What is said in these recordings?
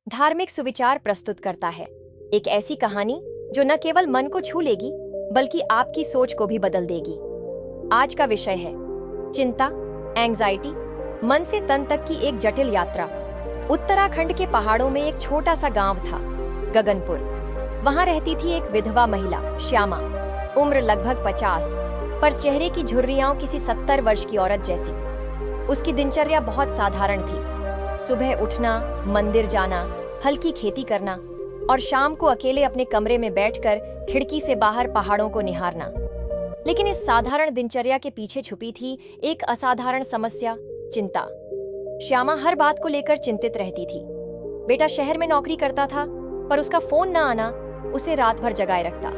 धार्मिक सुविचार प्रस्तुत करता है। एक ऐसी कहानी जो न केवल मन को छू लेगी बल्कि आपकी सोच को भी बदल देगी। आज का विषय है चिंता, एंग्जाइटी, मन से तन तक की एक जटिल यात्रा। उत्तराखंड के पहाड़ों में एक छोटा सा गांव था, गगनपुर। वहां रहती थी एक विधवा महिला, श्यामा। उम्र लगभग 50, पर चेहरे की झुर्रियां किसी 70 वर्ष की औरत जैसी। उसकी दिनचर्या बहुत साधारण थी। सुबह उठना, मंदिर जाना, हल्की खेती करना और शाम को अकेले अपने कमरे में बैठकर खिड़की से बाहर पहाड़ों को निहारना। लेकिन इस साधारण दिनचर्या के पीछे छुपी थी एक असाधारण समस्या, चिंता। श्यामा हर बात को लेकर चिंतित रहती थी। बेटा शहर में नौकरी करता था, पर उसका फोन न आना उसे रात भर जगाए रखता।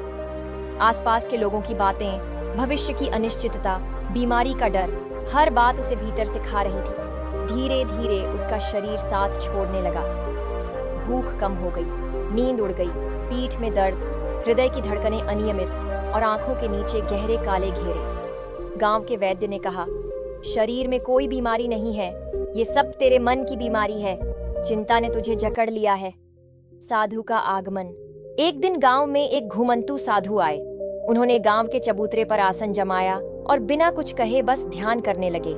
आसपास के लोगों की बातें, भविष्य की अनिश्चितता, बीमारी का डर, हर बात उसे भीतर से खा रही थी। धीरे धीरे उसका शरीर साथ छोड़ने लगा। भूख कम हो गई, नींद उड़ गई, पीठ में दर्द, हृदय की धड़कनें अनियमित और आंखों के नीचे गहरे काले घेरे। गांव के वैद्य ने कहा, शरीर में कोई बीमारी नहीं है, ये सब तेरे मन की बीमारी है। चिंता ने तुझे जकड़ लिया है। साधु का आगमन। एक दिन गांव में एक घुमंतू साधु आए। उन्होंने गांव के चबूतरे पर आसन जमाया और बिना कुछ कहे बस ध्यान करने लगे।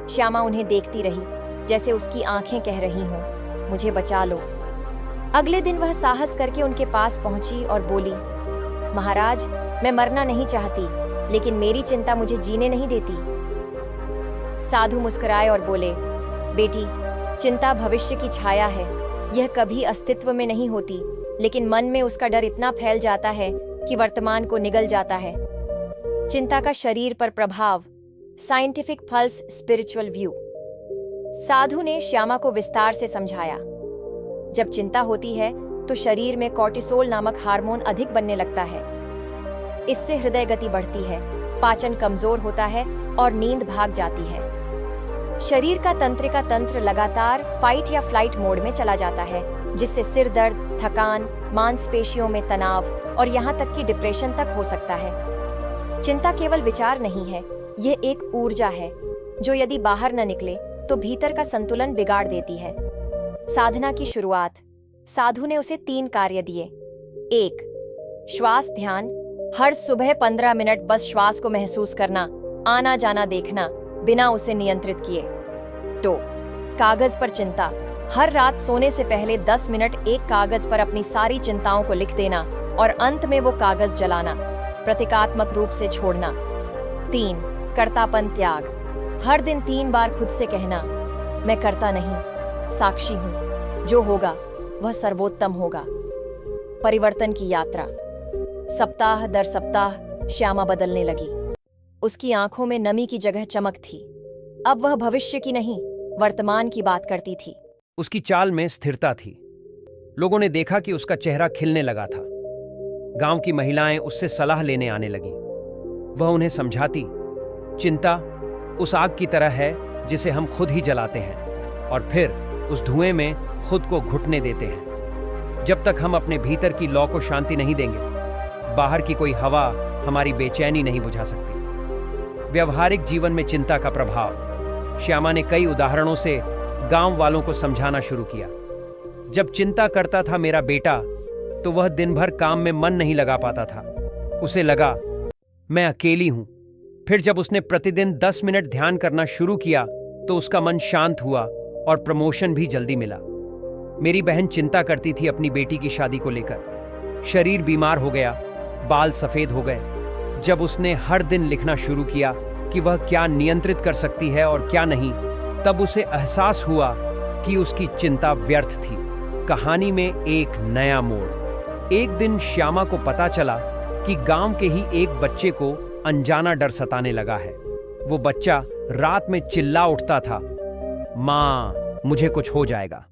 श्यामा उन्हें देखती रही, जैसे उसकी आंखें कह रही हों, मुझे बचा लो। अगले दिन वह साहस करके उनके पास पहुंची और बोली, महाराज, मैं मरना नहीं चाहती, लेकिन मेरी चिंता मुझे जीने नहीं देती। साधु मुस्कुराए और बोले, बेटी, चिंता भविष्य की छाया है। यह कभी अस्तित्व में नहीं होती, लेकिन मन में उसका डर इतना फैल जाता है कि वर्तमान को निगल जाता है। चिंता का शरीर पर प्रभाव। Scientific pulse, spiritual view. साधु ने श्यामा को विस्तार से समझाया। जब चिंता होती है तो शरीर में कॉर्टिसोल नामक हार्मोन अधिक बनने लगता है। इससे हृदय गति बढ़ती है, पाचन कमजोर होता है और नींद भाग जाती है। शरीर का तंत्रिका तंत्र लगातार फाइट या फ्लाइट मोड में चला जाता है, जिससे सिर दर्द, थकान, मांसपेशियों में तनाव और यहाँ तक कि डिप्रेशन तक हो सकता है। चिंता केवल विचार नहीं है, यह एक ऊर्जा है जो यदि बाहर न निकले तो भीतर का संतुलन बिगाड़ देती है। साधना की शुरुआत। साधु ने उसे 3 कार्य दिए। 1. श्वास ध्यान। हर सुबह 15 मिनट बस श्वास को महसूस करना, आना जाना देखना, बिना उसे नियंत्रित किए। 2. कागज पर चिंता। हर रात सोने से पहले 10 मिनट एक कागज पर अपनी सारी चिंताओं को लिख देना और अंत में वो कागज जलाना, प्रतीकात्मक रूप से छोड़ना। 3. कर्तापन त्याग। हर दिन 3 बार खुद से कहना, मैं करता नहीं, साक्षी हूं, जो होगा वह सर्वोत्तम होगा। परिवर्तन की यात्रा। सप्ताह दर सप्ताह श्यामा बदलने लगी। उसकी आंखों में नमी की जगह चमक थी। अब वह भविष्य की नहीं, वर्तमान की बात करती थी। उसकी चाल में स्थिरता थी। लोगों ने देखा कि उसका चेहरा खिलने लगा था। गांव की महिलाएं उससे सलाह लेने आने लगीं। वह उन्हें समझाती, चिंता उस आग की तरह है जिसे हम खुद ही जलाते हैं और फिर उस धुएं में खुद को घुटने देते हैं। जब तक हम अपने भीतर की लौ को शांति नहीं देंगे, बाहर की कोई हवा हमारी बेचैनी नहीं बुझा सकती। व्यवहारिक जीवन में चिंता का प्रभाव। श्यामा ने कई उदाहरणों से गांव वालों को समझाना शुरू किया। जब चिंता करता था मेरा बेटा, तो वह दिन भर काम में मन नहीं लगा पाता था। उसे लगा मैं अकेली हूं। फिर जब उसने प्रतिदिन 10 मिनट ध्यान करना शुरू किया तो उसका मन शांत हुआ और प्रमोशन भी जल्दी मिला। मेरी बहन चिंता करती थी अपनी बेटी की शादी को लेकर। शरीर बीमार हो गया, बाल सफेद हो गए। जब उसने हर दिन लिखना शुरू किया कि वह क्या नियंत्रित कर सकती है और क्या नहीं, तब उसे एहसास हुआ कि उसकी चिंता व्यर्थ थी। कहानी में एक नया मोड़। एक दिन श्यामा को पता चला कि गांव के ही एक बच्चे को अनजाना डर सताने लगा है। वो बच्चा रात में चिल्ला उठता था, माँ, मुझे कुछ हो जाएगा।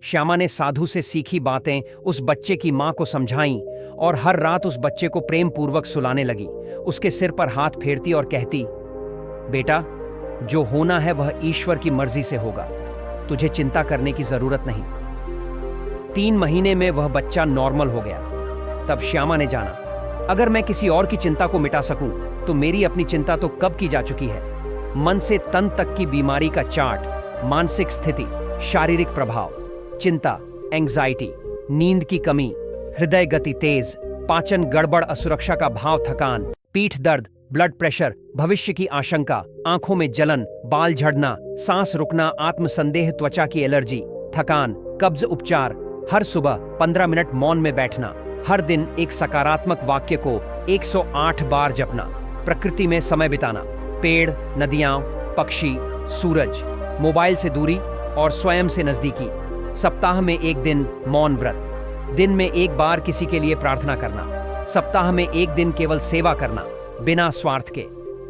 श्यामा ने साधु से सीखी बातें उस बच्चे की माँ को समझाईं और हर रात उस बच्चे को प्रेम पूर्वक सुलाने लगी। उसके सिर पर हाथ फेरती और कहती, बेटा, जो होना है वह ईश्वर की मर्जी से होगा, तुझे चिंता करने की जरूरत नहीं। 3 महीने में वह बच्चा नॉर्मल हो गया। तब श्यामा ने जाना, अगर मैं किसी और की चिंता को मिटा सकूं, तो मेरी अपनी चिंता तो कब की जा चुकी है। मन से तन तक की बीमारी का चार्ट। मानसिक स्थिति, शारीरिक प्रभाव। चिंता, एंग्जाइटी, नींद की कमी, हृदय गति तेज, पाचन गड़बड़, असुरक्षा का भाव, थकान, पीठ दर्द, ब्लड प्रेशर, भविष्य की आशंका, आंखों में जलन, बाल झड़ना, सांस रुकना, आत्मसंदेह, त्वचा की एलर्जी, थकान, कब्ज उपचार, हर सुबह 15 मिनट मौन में बैठना, हर दिन एक सकारात्मक वाक्य को 108 बार जपना, प्रकृति में समय बिताना, पेड़, नदियां, पक्षी, सूरज, मोबाइल से दूरी और स्वयं से नजदीकी, सप्ताह में एक दिन मौन व्रत, दिन में एक बार किसी के लिए प्रार्थना करना, सप्ताह में एक दिन केवल सेवा करना, बिना स्वार्थ के।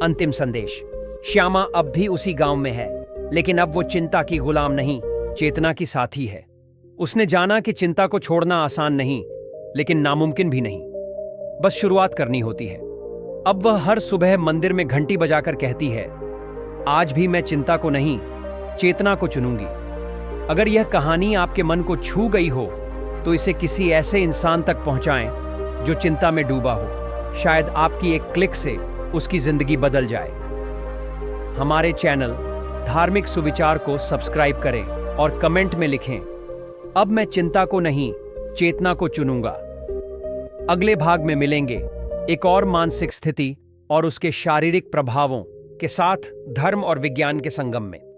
अंतिम संदेश। श्यामा अब भी उसी गांव में है, लेकिन अब वो चिंता की गुलाम नहीं, चेतना की साथी है। उसने जाना कि चिंता को छोड़ना आसान नहीं, लेकिन नामुमकिन भी नहीं। बस शुरुआत करनी होती है। अब वह हर सुबह मंदिर में घंटी बजाकर कहती है, आज भी मैं चिंता को नहीं, चेतना को चुनूंगी। अगर यह कहानी आपके मन को छू गई हो, तो इसे किसी ऐसे इंसान तक पहुंचाएं जो चिंता में डूबा हो। शायद आपकी एक क्लिक से उसकी जिंदगी बदल जाए। हमारे चैनल धार्मिक सुविचार को सब्सक्राइब करें और कमेंट में लिखें, अब मैं चिंता को नहीं, चेतना को चुनूंगा। अगले भाग में मिलेंगे एक और मानसिक स्थिति और उसके शारीरिक प्रभावों के साथ, धर्म और विज्ञान के संगम में।